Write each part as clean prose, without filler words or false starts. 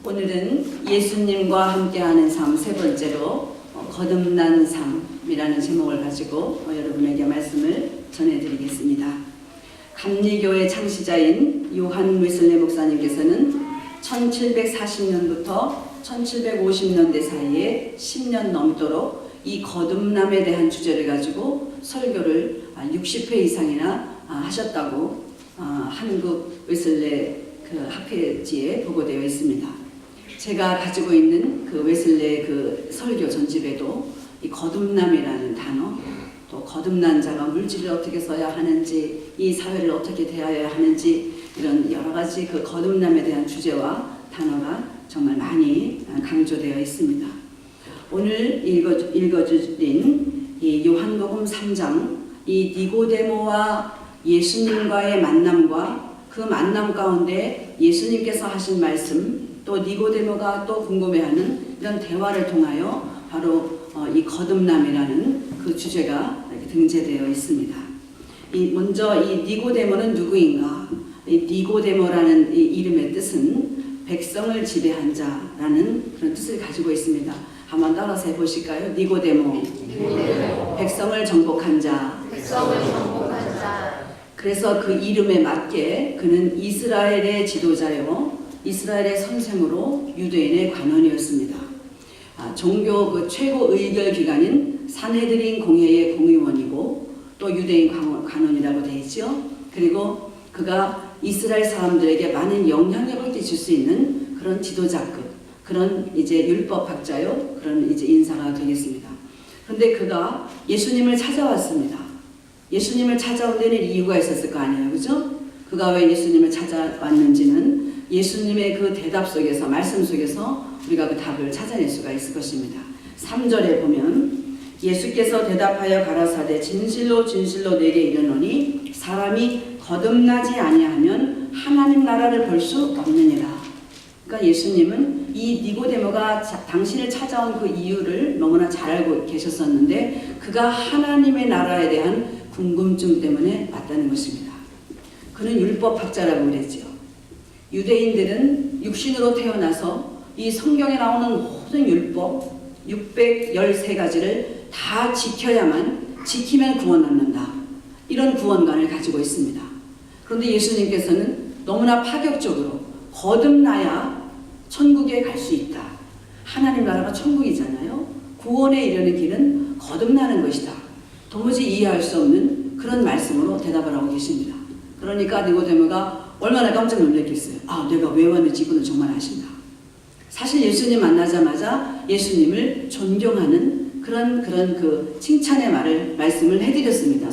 오늘은 예수님과 함께하는 삶 세 번째로 거듭난 삶이라는 제목을 가지고 여러분에게 말씀을 전해드리겠습니다. 감리교의 창시자인 요한 웨슬레 목사님께서는 1740년부터 1750년대 사이에 10년 넘도록 이 거듭남에 대한 주제를 가지고 설교를 60회 이상이나 하셨다고 한국 웨슬레 학회지에 보고되어 있습니다. 제가 가지고 있는 그 웨슬레 그 설교 전집에도 이 거듭남이라는 단어, 또 거듭난 자가 물질을 어떻게 써야 하는지, 이 사회를 어떻게 대하여야 하는지, 이런 여러 가지 그 거듭남에 대한 주제와 단어가 정말 많이 강조되어 있습니다. 오늘 읽어주린 이 요한복음 3장, 이 니고데모와 예수님과의 만남과 그 만남 가운데 예수님께서 하신 말씀, 또 니고데모가 또 궁금해하는 이런 대화를 통하여 바로 이 거듭남이라는 그 주제가 이렇게 등재되어 있습니다. 먼저 이 니고데모는 누구인가? 이 니고데모라는 이 이름의 뜻은 백성을 지배한 자라는 그런 뜻을 가지고 있습니다. 한번 따라서 해보실까요? 니고데모. 백성을 정복한 자. 그래서 그 이름에 맞게 그는 이스라엘의 지도자요, 이스라엘의 선생으로 유대인의 관원이었습니다. 종교 그 최고 의결 기관인 산헤드린 공회의 공의원이고 또 유대인 관원이라고 되어 있죠. 그리고 그가 이스라엘 사람들에게 많은 영향력을 끼칠 수 있는 그런 지도자급, 그런 이제 율법학자요, 그런 이제 인사가 되겠습니다. 그런데 그가 예수님을 찾아왔습니다. 예수님을 찾아온 데는 이유가 있었을 거 아니에요, 그죠? 그가 왜 예수님을 찾아왔는지는 예수님의 그 대답 속에서, 말씀 속에서 우리가 그 답을 찾아낼 수가 있을 것입니다. 3절에 보면 예수께서 대답하여 가라사대 진실로 진실로 내게 이르노니 사람이 거듭나지 아니하면 하나님 나라를 볼 수 없느니라. 그러니까 예수님은 이 니고데모가 당신을 찾아온 그 이유를 너무나 잘 알고 계셨었는데 그가 하나님의 나라에 대한 궁금증 때문에 왔다는 것입니다. 그는 율법학자라고 그랬지요. 유대인들은 육신으로 태어나서 이 성경에 나오는 모든 율법 613가지를 다 지키면 구원 얻는다. 이런 구원관을 가지고 있습니다. 그런데 예수님께서는 너무나 파격적으로 거듭나야 천국에 갈 수 있다. 하나님 나라가 천국이잖아요. 구원에 이르는 길은 거듭나는 것이다. 도무지 이해할 수 없는 그런 말씀으로 대답을 하고 계십니다. 그러니까 니고데모가 얼마나 깜짝 놀랐겠어요. 내가 왜 왔는지 이분은 정말 아신다. 사실 예수님 만나자마자 예수님을 존경하는 그런 그 칭찬의 말씀을 해드렸습니다.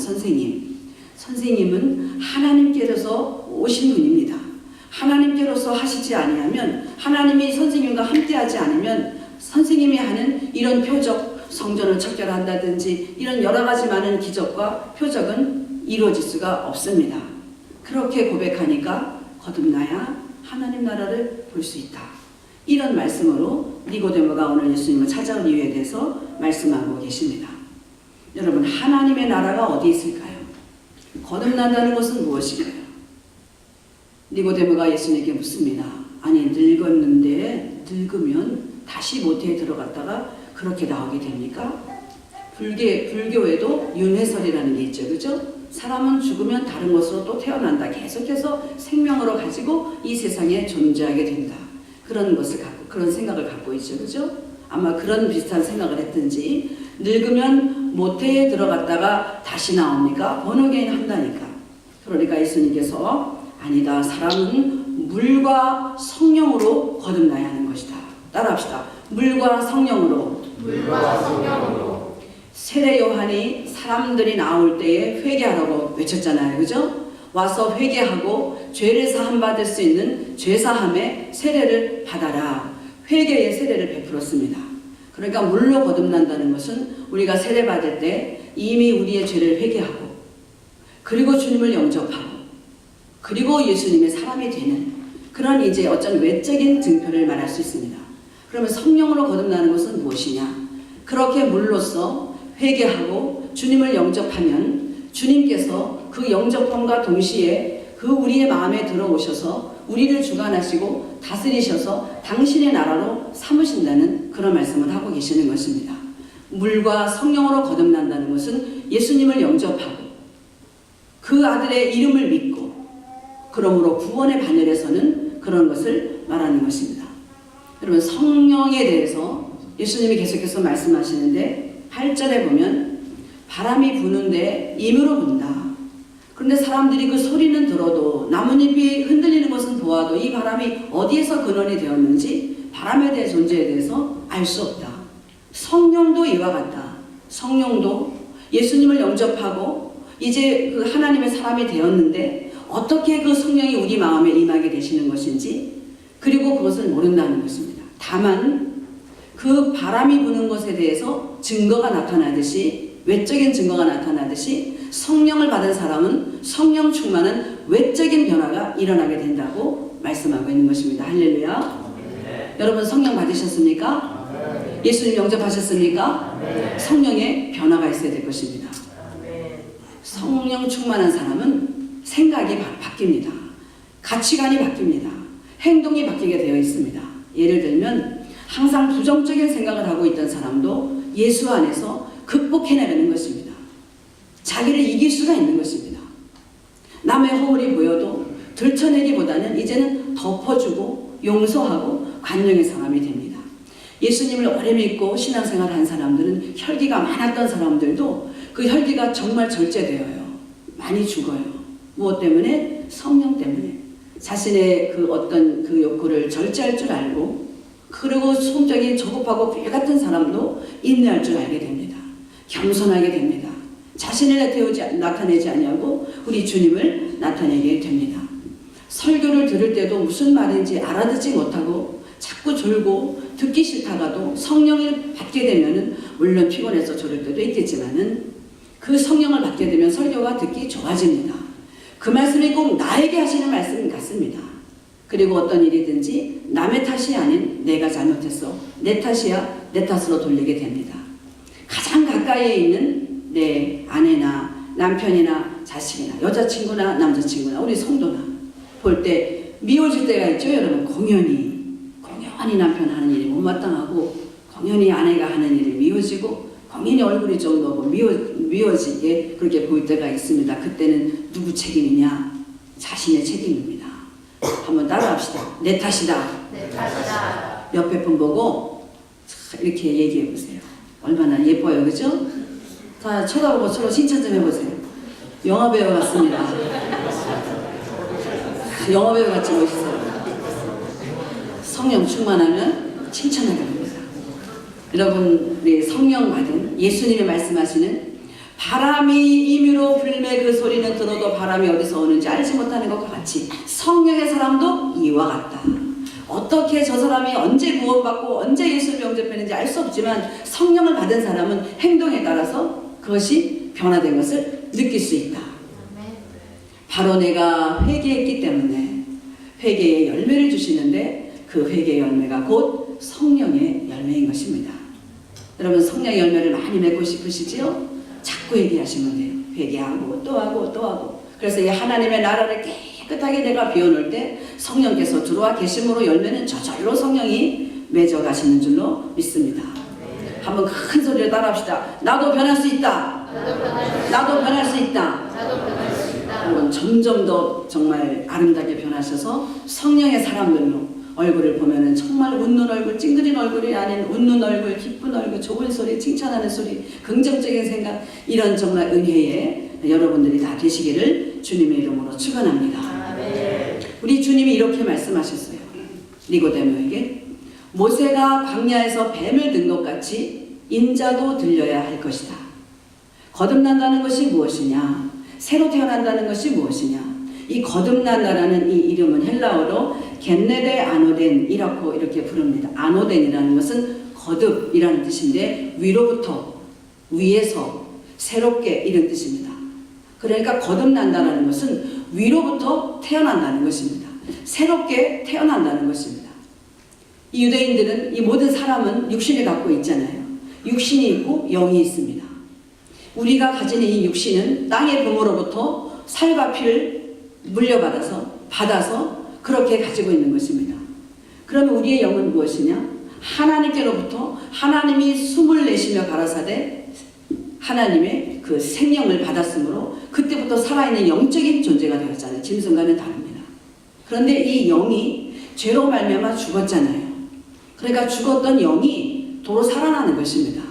선생님은 하나님께로서 오신 분입니다. 하나님께로서 하시지 아니하면, 하나님이 선생님과 함께하지 않으면 선생님이 하는 이런 표적, 성전을 척결한다든지 이런 여러 가지 많은 기적과 표적은 이루어질 수가 없습니다. 그렇게 고백하니까 거듭나야 하나님 나라를 볼 수 있다. 이런 말씀으로 니고데모가 오늘 예수님을 찾아온 이유에 대해서 말씀하고 계십니다. 여러분, 하나님의 나라가 어디 있을까요? 거듭난다는 것은 무엇일까요? 니고데모가 예수님께 묻습니다. 아니, 늙으면 다시 모태에 들어갔다가 그렇게 나오게 됩니까? 불교에도 윤회설이라는 게 있죠, 그죠? 사람은 죽으면 다른 것으로 또 태어난다. 계속해서 생명으로 가지고 이 세상에 존재하게 된다. 그런 생각을 갖고 있죠, 그죠? 아마 그런 비슷한 생각을 했든지, 늙으면 모태에 들어갔다가 다시 나옵니까? 번호게인 한다니까. 그러니까 예수님께서 아니다. 사람은 물과 성령으로 거듭나야 하는 것이다. 따라합시다. 물과 성령으로. 세례 요한이 사람들이 나올 때에 회개하라고 외쳤잖아요, 그죠? 와서 회개하고 죄를 사함받을 수 있는 죄사함의 세례를 받아라. 회개의 세례를 베풀었습니다. 그러니까 물로 거듭난다는 것은 우리가 세례 받을 때 이미 우리의 죄를 회개하고, 그리고 주님을 영접하고, 그리고 예수님의 사람이 되는 그런 이제 어떤 외적인 증표를 말할 수 있습니다. 그러면 성령으로 거듭나는 것은 무엇이냐? 그렇게 물로써 회개하고 주님을 영접하면 주님께서 그 영접함과 동시에 그 그 우리의 마음에 들어오셔서 우리를 주관하시고 다스리셔서 당신의 나라로 삼으신다는 그런 말씀을 하고 계시는 것입니다. 물과 성령으로 거듭난다는 것은 예수님을 영접하고 그 아들의 이름을 믿고 그러므로 구원의 바늘에 서는 그런 것을 말하는 것입니다. 여러분, 성령에 대해서 예수님이 계속해서 말씀하시는데 8절에 보면 바람이 부는데 임으로 분다. 그런데 사람들이 그 소리는 들어도 나뭇잎이 흔들리는 것은 보아도 이 바람이 어디에서 근원이 되었는지 바람에 대해 존재에 대해서 알 수 없다. 성령도 이와 같다. 성령도 예수님을 영접하고 이제 그 하나님의 사람이 되었는데 어떻게 그 성령이 우리 마음에 임하게 되시는 것인지 그리고 그것을 모른다는 것입니다. 다만 그 바람이 부는 것에 대해서 증거가 나타나듯이 외적인 증거가 나타나듯이 성령을 받은 사람은 성령 충만은 외적인 변화가 일어나게 된다고 말씀하고 있는 것입니다. 할렐루야. 네. 여러분 성령 받으셨습니까? 네. 예수님 영접하셨습니까? 네. 성령의 변화가 있어야 될 것입니다. 네. 성령 충만한 사람은 생각이 바뀝니다. 가치관이 바뀝니다. 행동이 바뀌게 되어 있습니다. 예를 들면 항상 부정적인 생각을 하고 있던 사람도 예수 안에서 극복해내는 것입니다. 자기를 이길 수가 있는 것입니다. 남의 허물이 보여도 들춰내기보다는 이제는 덮어주고 용서하고 관용의 사람이 됩니다. 예수님을 오래 믿고 신앙생활을 한 사람들은 혈기가 많았던 사람들도 그 혈기가 정말 절제되어요. 많이 죽어요. 무엇 때문에? 성령 때문에. 자신의 그 어떤 그 욕구를 절제할 줄 알고 그리고 성적인 저급하고 불 같은 사람도 인내할 줄 알게 됩니다. 겸손하게 됩니다. 자신을 나타내지 아니하고 우리 주님을 나타내게 됩니다. 설교를 들을 때도 무슨 말인지 알아듣지 못하고 자꾸 졸고 듣기 싫다가도 성령을 받게 되면은 물론 피곤해서 졸을 때도 있겠지만은 그 성령을 받게 되면 설교가 듣기 좋아집니다. 그 말씀이 꼭 나에게 하시는 말씀 같습니다. 그리고 어떤 일이든지 남의 탓이 아닌 내가 잘못했어. 내 탓이야. 내 탓으로 돌리게 됩니다. 가장 가까이에 있는 내 아내나 남편이나 자식이나 여자친구나 남자친구나 우리 성도나 볼 때 미워질 때가 있죠. 여러분 공연히 남편 하는 일이 못마땅하고 공연히 아내가 하는 일이 미워지고 공연히 얼굴이 좀 너무 미워지게 그렇게 보일 때가 있습니다. 그때는 누구 책임이냐? 자신의 책임입니다. 한번 따라합시다. 내 탓이다. 내 탓이다. 옆에 분 보고 이렇게 얘기해 보세요. 얼마나 예뻐요, 그죠? 자, 쳐다보고 서로 칭찬 좀 해보세요. 영화배우 같습니다. 영화배우 같이 멋있어요. 성령 충만하면 칭찬하게 됩니다. 여러분, 우리 성령 받은 예수님이 말씀하시는 바람이 임의로 불매 그 소리는 들어도 바람이 어디서 오는지 알지 못하는 것과 같이 성령의 사람도 이와 같다. 어떻게 저 사람이 언제 구원받고 언제 예수를 영접했는지 알 수 없지만 성령을 받은 사람은 행동에 따라서 그것이 변화된 것을 느낄 수 있다. 바로 내가 회개했기 때문에 회개의 열매를 주시는데 그 회개의 열매가 곧 성령의 열매인 것입니다. 여러분 성령의 열매를 많이 맺고 싶으시지요? 자꾸 회개하시면 돼요. 회개하고 또 하고 또 하고. 그래서 이 하나님의 나라를 깨끗하게 내가 비워놓을 때 성령께서 들어와 계심으로 열매는 저절로 성령이 맺어 가시는 줄로 믿습니다. 한번 큰 소리로 따라합시다. 나도 변할 수 있다. 나도 변할 수 있다. 한번 점점 더 정말 아름답게 변하셔서 성령의 사람들로 얼굴을 보면은 정말 웃는 얼굴, 찡그린 얼굴이 아닌 웃는 얼굴, 기쁜 얼굴, 좋은 소리, 칭찬하는 소리, 긍정적인 생각 이런 정말 은혜에 여러분들이 다 되시기를 주님의 이름으로 축원합니다. 우리 주님이 이렇게 말씀하셨어요. 니고데모에게 모세가 광야에서 뱀을 든 것 같이 인자도 들려야 할 것이다. 거듭난다는 것이 무엇이냐? 새로 태어난다는 것이 무엇이냐? 이 거듭난다라는 이 이름은 헬라어로 겟네데 아노덴이라고 이렇게 부릅니다. 아노덴이라는 것은 거듭이라는 뜻인데 위로부터, 위에서, 새롭게 이런 뜻입니다. 그러니까 거듭난다는 것은 위로부터 태어난다는 것입니다. 새롭게 태어난다는 것입니다. 이 유대인들은 이 모든 사람은 육신을 갖고 있잖아요. 육신이 있고 영이 있습니다. 우리가 가지는 이 육신은 땅의 부모로부터 살과 피를 받아서 그렇게 가지고 있는 것입니다. 그러면 우리의 영은 무엇이냐? 하나님께로부터 하나님이 숨을 내쉬며 가라사대 하나님의 그 생명을 받았으므로 그때부터 살아있는 영적인 존재가 되었잖아요. 짐승과는 다릅니다. 그런데 이 영이 죄로 말미암아 죽었잖아요. 그러니까 죽었던 영이 도로 살아나는 것입니다.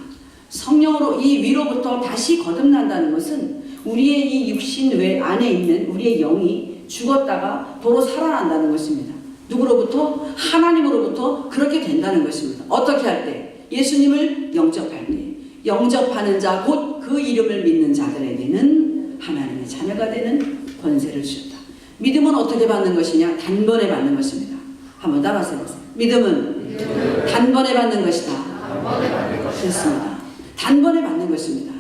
성령으로 이 위로부터 다시 거듭난다는 것은 우리의 이 육신 외 안에 있는 우리의 영이 죽었다가 도로 살아난다는 것입니다. 누구로부터? 하나님으로부터 그렇게 된다는 것입니다. 어떻게 할 때? 예수님을 영접할 때. 영접하는 자, 곧 그 이름을 믿는 자들에게는 하나님의 자녀가 되는 권세를 주셨다. 믿음은 어떻게 받는 것이냐? 단번에 받는 것입니다. 한번 따라서 해보세요. 믿음은 단번에 받는 것이다. 그렇습니다. 단번에 받는 것입니다.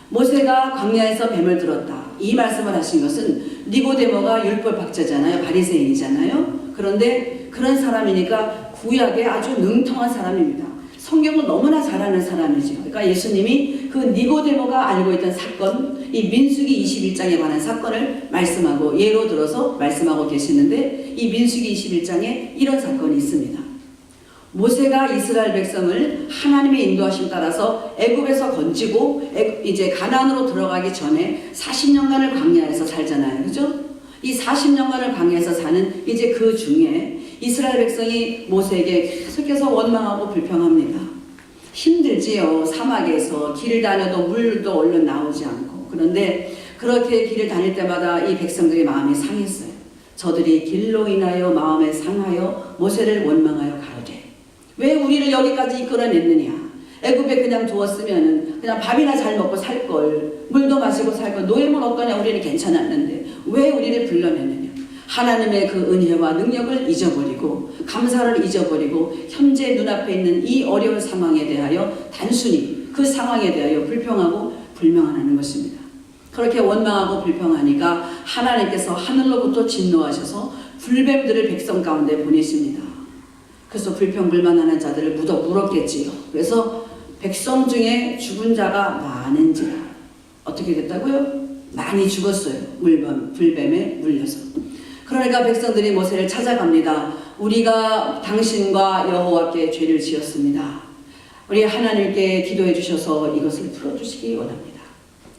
모세가 광야에서 뱀을 들었다. 이 말씀을 하신 것은 니고데모가 율법 학자잖아요. 바리새인이잖아요. 그런데 그런 사람이니까 구약에 아주 능통한 사람입니다. 성경을 너무나 잘 아는 사람이죠. 그러니까 예수님이 그 니고데모가 알고 있던 사건, 이 민수기 21장에 관한 사건을 말씀하고 예로 들어서 말씀하고 계시는데 이 민수기 21장에 이런 사건이 있습니다. 모세가 이스라엘 백성을 하나님의 인도하심 따라서 애굽에서 건지고 이제 가나안으로 들어가기 전에 40년간을 광야에서 살잖아요. 그죠? 이 40년간을 광야에서 사는 이제 그 중에 이스라엘 백성이 모세에게 계속해서 원망하고 불평합니다. 힘들지요. 사막에서 길을 다녀도 물도 얼른 나오지 않고. 그런데 그렇게 길을 다닐 때마다 이 백성들의 마음이 상했어요. 저들이 길로 인하여 마음에 상하여 모세를 원망하여 가로되 왜 우리를 여기까지 이끌어냈느냐? 애굽에 그냥 두었으면 그냥 밥이나 잘 먹고 살걸, 물도 마시고 살걸, 노예물 어떠냐? 우리는 괜찮았는데 왜 우리를 불러냈느냐? 하나님의 그 은혜와 능력을 잊어버리고 감사를 잊어버리고 현재 눈앞에 있는 이 어려운 상황에 대하여 단순히 그 상황에 대하여 불평하고 불명하는 것입니다. 그렇게 원망하고 불평하니까 하나님께서 하늘로부터 진노하셔서 불뱀들을 백성 가운데 보내십니다. 그래서 불평불만하는 자들을 물었겠지요. 그래서 백성 중에 죽은 자가 많은지라. 어떻게 됐다고요? 많이 죽었어요. 불뱀에 물려서. 그러니까 백성들이 모세를 찾아갑니다. 우리가 당신과 여호와께 죄를 지었습니다. 우리 하나님께 기도해 주셔서 이것을 풀어주시기 원합니다.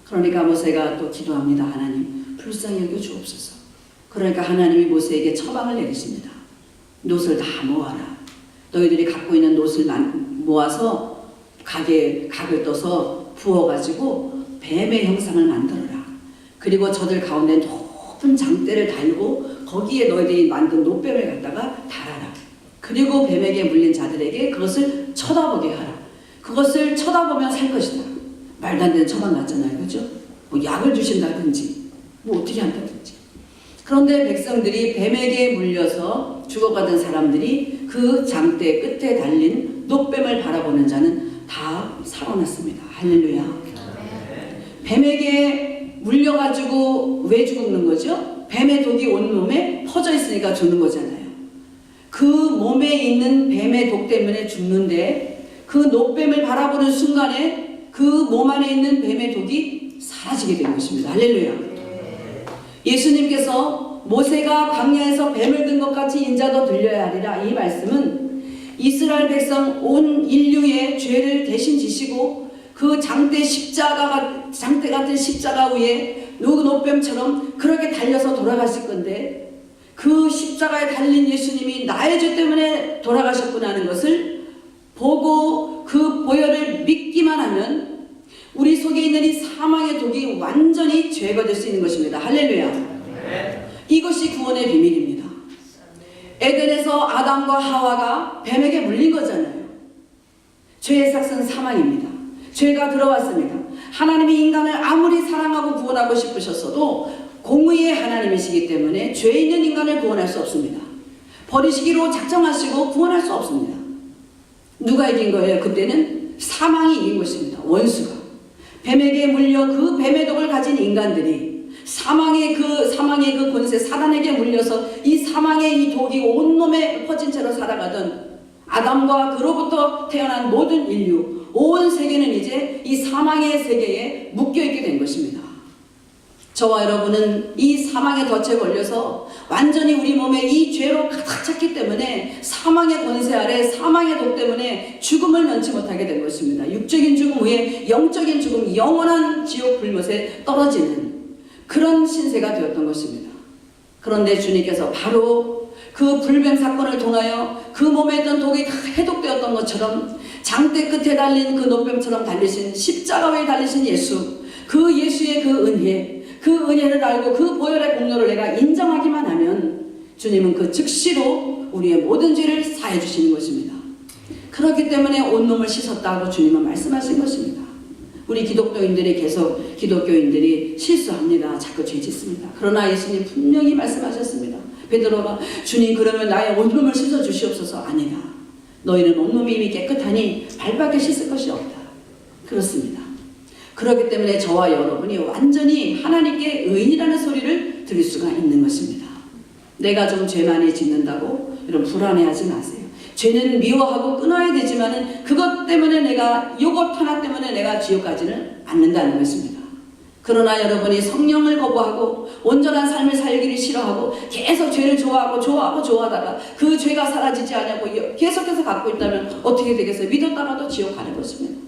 그러니까 모세가 또 기도합니다. 하나님 불쌍히 여겨 주옵소서. 그러니까 하나님이 모세에게 처방을 내리십니다. 놋을 다 모아라. 너희들이 갖고 있는 놋을 모아서 각을 떠서 부어가지고 뱀의 형상을 만들어라. 그리고 저들 가운데 높은 장대를 달고 거기에 너희들이 만든 놋뱀을 갖다가 달아라. 그리고 뱀에게 물린 자들에게 그것을 쳐다보게 하라. 그것을 쳐다보면 살 것이다. 말도 안 되는 처방 같잖아요. 그죠? 뭐 약을 주신다든지 뭐 어떻게 한다든지. 그런데 백성들이 뱀에게 물려서 죽어가던 사람들이 그 장대 끝에 달린 놋뱀을 바라보는 자는 다 살아났습니다. 할렐루야. 뱀에게 물려가지고 왜 죽는 거죠? 뱀의 독이 온 몸에 퍼져 있으니까 죽는 거잖아요. 그 몸에 있는 뱀의 독 때문에 죽는데 그 놋뱀을 바라보는 순간에 그 몸 안에 있는 뱀의 독이 사라지게 된 것입니다. 할렐루야. 예수님께서 모세가 광야에서 뱀을 든 것 같이 인자도 들려야 하리라. 이 말씀은 이스라엘 백성 온 인류의 죄를 대신 지시고 그 장대 같은 십자가 위에 놋뱀처럼 그렇게 달려서 돌아가실 건데 그 십자가에 달린 예수님이 나의 죄 때문에 돌아가셨구나 하는 것을 보고 그 보혈을 믿기만 하면 우리 속에 있는 이 사망의 독이 완전히 제거될 수 있는 것입니다. 할렐루야. 이것이 구원의 비밀입니다. 에덴에서 아담과 하와가 뱀에게 물린 거잖아요. 죄의 삭은 사망입니다. 죄가 들어왔습니다. 하나님이 인간을 아무리 사랑하고 구원하고 싶으셨어도 공의의 하나님이시기 때문에 죄 있는 인간을 구원할 수 없습니다. 버리시기로 작정하시고 구원할 수 없습니다. 누가 이긴 거예요? 그때는 사망이 이긴 것입니다. 원수가. 뱀에게 물려 그 뱀의 독을 가진 인간들이 사망의 그 권세 사단에게 물려서 이 사망의 이 독이 온몸에 퍼진 채로 살아가던 아담과 그로부터 태어난 모든 인류, 온 세계는 이제 이 사망의 세계에 묶여있게 된 것입니다. 저와 여러분은 이 사망의 덫에 걸려서 완전히 우리 몸에 이 죄로 가득 찼기 때문에 사망의 권세 아래 사망의 독 때문에 죽음을 면치 못하게 된 것입니다. 육적인 죽음 후에 영적인 죽음, 영원한 지옥 불못에 떨어지는 그런 신세가 되었던 것입니다. 그런데 주님께서 바로 그 불뱀 사건을 통하여 그 몸에 있던 독이 다 해독되었던 것처럼 장대 끝에 달린 그 노뱀처럼 달리신 십자가 위에 달리신 예수, 그 예수의 그 은혜를 알고 그 보혈의 공로를 내가 인정하기만 하면 주님은 그 즉시로 우리의 모든 죄를 사해 주시는 것입니다. 그렇기 때문에 온몸을 씻었다고 주님은 말씀하신 것입니다. 우리 기독교인들이 실수합니다. 자꾸 죄 짓습니다. 그러나 예수님 분명히 말씀하셨습니다. 베드로가 주님 그러면 나의 온몸을 씻어 주시옵소서. 아니다. 너희는 온몸이 이미 깨끗하니 발밖에 씻을 것이 없다. 그렇습니다. 그렇기 때문에 저와 여러분이 완전히 하나님께 의인이라는 소리를 들을 수가 있는 것입니다. 내가 좀 죄 많이 짓는다고 여러분 불안해하지 마세요. 죄는 미워하고 끊어야 되지만은 그것 때문에 이것 하나 때문에 내가 지옥 가지는 않는다는 것입니다. 그러나 여러분이 성령을 거부하고 온전한 삶을 살기를 싫어하고 계속 죄를 좋아하다가 그 죄가 사라지지 않냐고 계속해서 갖고 있다면 어떻게 되겠어요? 믿었다가도 지옥 가는 것입니다.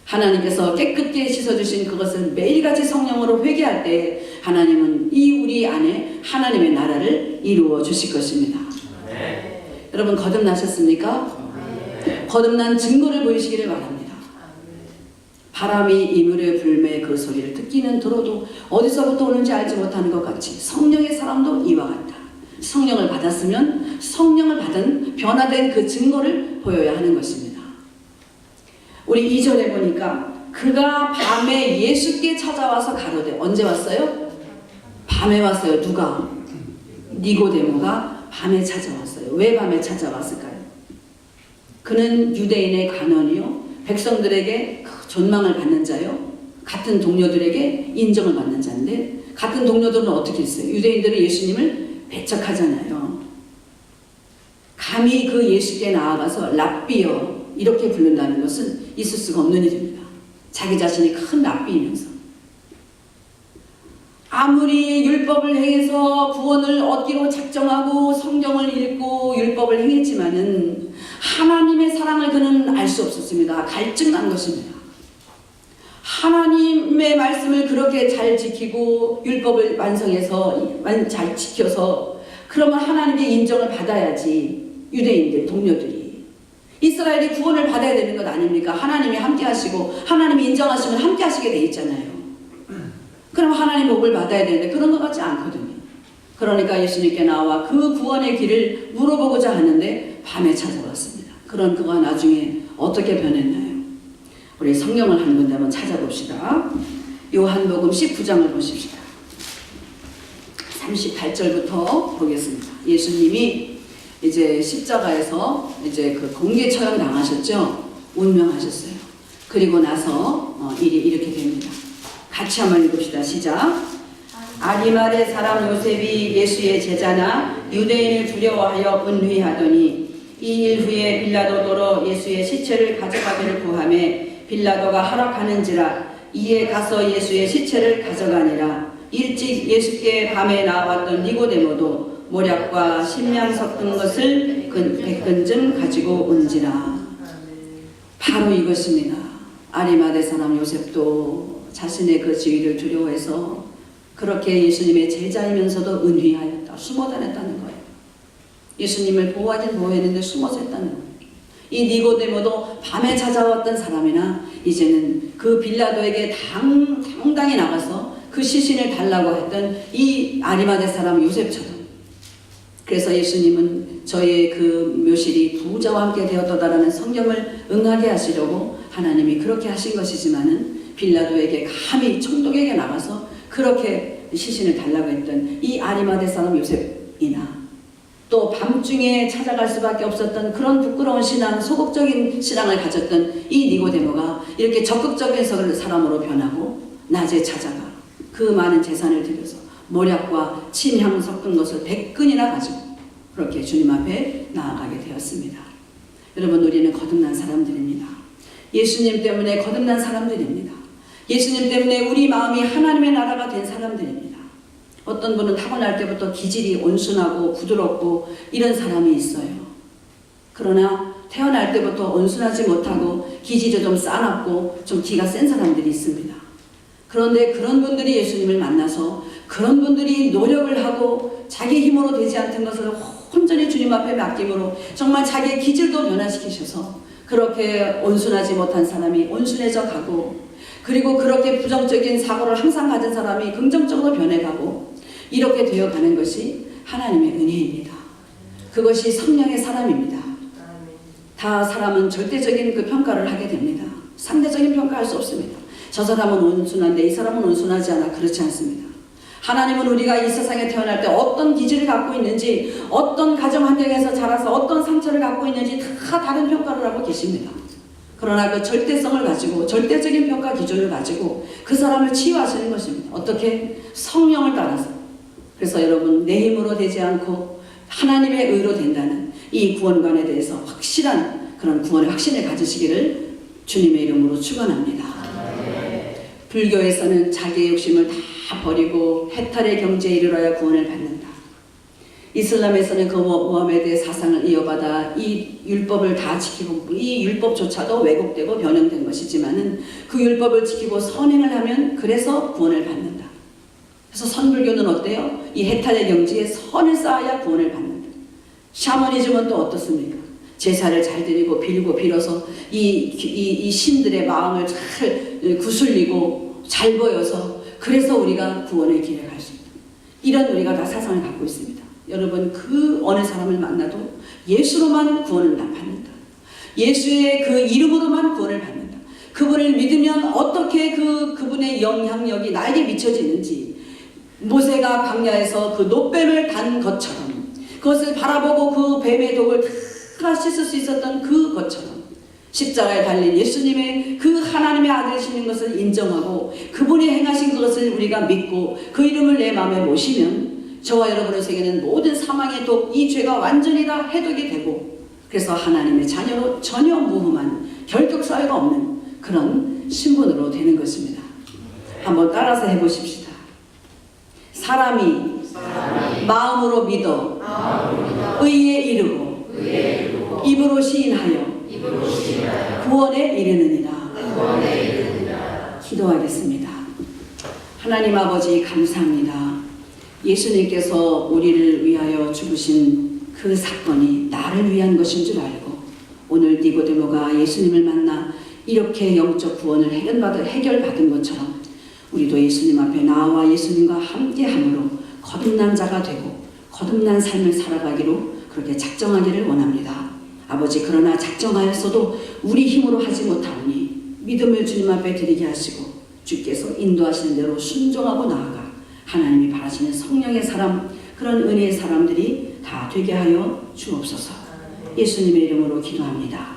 하나님께서 깨끗게 씻어주신 그것을 매일같이 성령으로 회개할 때 하나님은 우리 안에 하나님의 나라를 이루어 주실 것입니다. 네. 여러분 거듭나셨습니까? 네. 거듭난 증거를 보이시기를 바랍니다. 바람이 이물의 불매 그 소리를 듣기는 들어도 어디서부터 오는지 알지 못하는 것 같이 성령의 사람도 이와 같다. 성령을 받았으면 성령을 받은 변화된 그 증거를 보여야 하는 것입니다. 우리 2절에 보니까 그가 밤에 예수께 찾아와서 가로되, 언제 왔어요? 밤에 왔어요. 누가? 니고데모가 밤에 찾아왔어요. 왜 밤에 찾아왔을까요? 그는 유대인의 관원이요 백성들에게 존망을 받는 자요 같은 동료들에게 인정을 받는 자인데 같은 동료들은 어떻게 했어요? 유대인들은 예수님을 배척하잖아요. 감히 그 예수께 나아가서 랍비여 이렇게 부른다는 것은 있을 수가 없는 일입니다. 자기 자신이 큰 랍비이면서 아무리 율법을 행해서 구원을 얻기로 작정하고 성경을 읽고 율법을 행했지만은 하나님의 사랑을 그는 알 수 없었습니다. 갈증난 것입니다. 하나님의 말씀을 그렇게 잘 지키고 율법을 완성해서 잘 지켜서 그러면 하나님의 인정을 받아야지. 유대인들 동료들이 이스라엘이 구원을 받아야 되는 것 아닙니까? 하나님이 함께 하시고 하나님이 인정하시면 함께 하시게 돼 있잖아요. 그럼 하나님 복을 받아야 되는데 그런 것 같지 않거든요. 그러니까 예수님께 나와 그 구원의 길을 물어보고자 하는데 밤에 찾아왔습니다. 그런 그가 나중에 어떻게 변했나요? 우리 성경을 한 군데 한번 찾아봅시다. 요한복음 19장을 보십시다. 38절부터 보겠습니다. 예수님이 이제 십자가에서 이제 그 공개 처형 당하셨죠. 운명하셨어요. 그리고 나서 일이 이렇게 됩니다. 같이 한번 읽읍시다. 시작. 아리마대 사람 요셉이 예수의 제자나 유대인을 두려워하여 은휘하더니 이 일 후에 빌라도더러 예수의 시체를 가져가기를 구하매 빌라도가 허락하는지라 이에 가서 예수의 시체를 가져가니라. 일찍 예수께 밤에 나왔던 니고데모도 모략과 신명 섞은 것을 100근쯤 가지고 온지라. 바로 이것입니다. 아리마대 사람 요셉도 자신의 그 지위를 두려워해서 그렇게 예수님의 제자이면서도 은휘하였다. 숨어 다녔다는 거예요. 예수님을 보호하긴 보호했는데 숨어서 했다는 거예요. 이 니고데모도 밤에 찾아왔던 사람이나 이제는 그 빌라도에게 당당히 나가서 그 시신을 달라고 했던 이 아리마대 사람 요셉처럼. 그래서 예수님은 저의 그 묘실이 부자와 함께 되었다라는 성경을 응하게 하시려고 하나님이 그렇게 하신 것이지만은 빌라도에게 감히 총독에게 나가서 그렇게 시신을 달라고 했던 이 아리마대 사람 요셉이나 또 밤중에 찾아갈 수밖에 없었던 그런 부끄러운 신앙, 소극적인 신앙을 가졌던 이 니고데모가 이렇게 적극적인 사람으로 변하고 낮에 찾아가 그 많은 재산을 들여서 모략과 침향 섞은 것을 100근이나 가지고 그렇게 주님 앞에 나아가게 되었습니다. 여러분, 우리는 거듭난 사람들입니다. 예수님 때문에 거듭난 사람들입니다. 예수님 때문에 우리 마음이 하나님의 나라가 된 사람들입니다. 어떤 분은 타고날 때부터 기질이 온순하고 부드럽고 이런 사람이 있어요. 그러나 태어날 때부터 온순하지 못하고 기질이 좀 싸납고 좀 기가 센 사람들이 있습니다. 그런데 그런 분들이 예수님을 만나서 그런 분들이 노력을 하고 자기 힘으로 되지 않던 것을 온전히 주님 앞에 맡김으로 정말 자기의 기질도 변화시키셔서 그렇게 온순하지 못한 사람이 온순해져 가고, 그리고 그렇게 부정적인 사고를 항상 가진 사람이 긍정적으로 변해가고, 이렇게 되어가는 것이 하나님의 은혜입니다. 그것이 성령의 사람입니다. 다 사람은 절대적인 그 평가를 하게 됩니다. 상대적인 평가할 수 없습니다. 저 사람은 온순한데 이 사람은 온순하지 않아. 그렇지 않습니다. 하나님은 우리가 이 세상에 태어날 때 어떤 기질을 갖고 있는지, 어떤 가정 환경에서 자라서 어떤 상처를 갖고 있는지 다 다른 평가를 하고 계십니다. 그러나 그 절대성을 가지고, 절대적인 평가 기준을 가지고 그 사람을 치유하시는 것입니다. 어떻게? 성령을 따라서. 그래서 여러분, 내 힘으로 되지 않고 하나님의 의로 된다는 이 구원관에 대해서 확실한 그런 구원의 확신을 가지시기를 주님의 이름으로 축원합니다. 불교에서는 자기의 욕심을 다 버리고 해탈의 경지에 이르러야 구원을 받는다. 이슬람에서는 그 모하메드의 사상을 이어받아 이 율법을 다 지키고, 이 율법조차도 왜곡되고 변형된 것이지만은 그 율법을 지키고 선행을 하면 그래서 구원을 받는다. 그래서 선불교는 어때요? 이 해탈의 경지에 선을 쌓아야 구원을 받는다. 샤머니즘은 또 어떻습니까? 제사를 잘 드리고 빌고 빌어서 이 신들의 마음을 잘 구슬리고 잘 보여서 그래서 우리가 구원의 길에 갈 수 있다. 이런 우리가 다 사상을 갖고 있습니다. 여러분, 그 어느 사람을 만나도 예수로만 구원을 받는다. 예수의 그 이름으로만 구원을 받는다. 그분을 믿으면 어떻게 그분의 영향력이 나에게 미쳐지는지, 모세가 광야에서 그 놋뱀을 단 것처럼, 그것을 바라보고 그 뱀의 독을 다 씻을 수 있었던 그 것처럼, 십자가에 달린 예수님의 그 하나님의 아들이시는 것을 인정하고 그분이 행하신 것을 우리가 믿고 그 이름을 내 마음에 모시면 저와 여러분의 세계는 모든 사망의 독, 이 죄가 완전히 다 해독이 되고, 그래서 하나님의 자녀로 전혀 무흠한 결격사유가 없는 그런 신분으로 되는 것입니다. 한번 따라서 해보십시다. 사람이 마음으로 믿어 의에 이르고 입으로 시인하여 구원에 이르느니라. 기도하겠습니다. 하나님 아버지, 감사합니다. 예수님께서 우리를 위하여 죽으신 그 사건이 나를 위한 것인 줄 알고, 오늘 니고데모가 예수님을 만나 이렇게 영적 구원을 해결받은 것처럼 우리도 예수님 앞에 나와 예수님과 함께함으로 거듭난 자가 되고 거듭난 삶을 살아가기로 그렇게 작정하기를 원합니다. 아버지, 그러나 작정하였어도 우리 힘으로 하지 못하오니 믿음을 주님 앞에 드리게 하시고 주께서 인도하시는 대로 순종하고 나아가 하나님이 바라시는 성령의 사람, 그런 은혜의 사람들이 다 되게 하여 주옵소서. 예수님의 이름으로 기도합니다.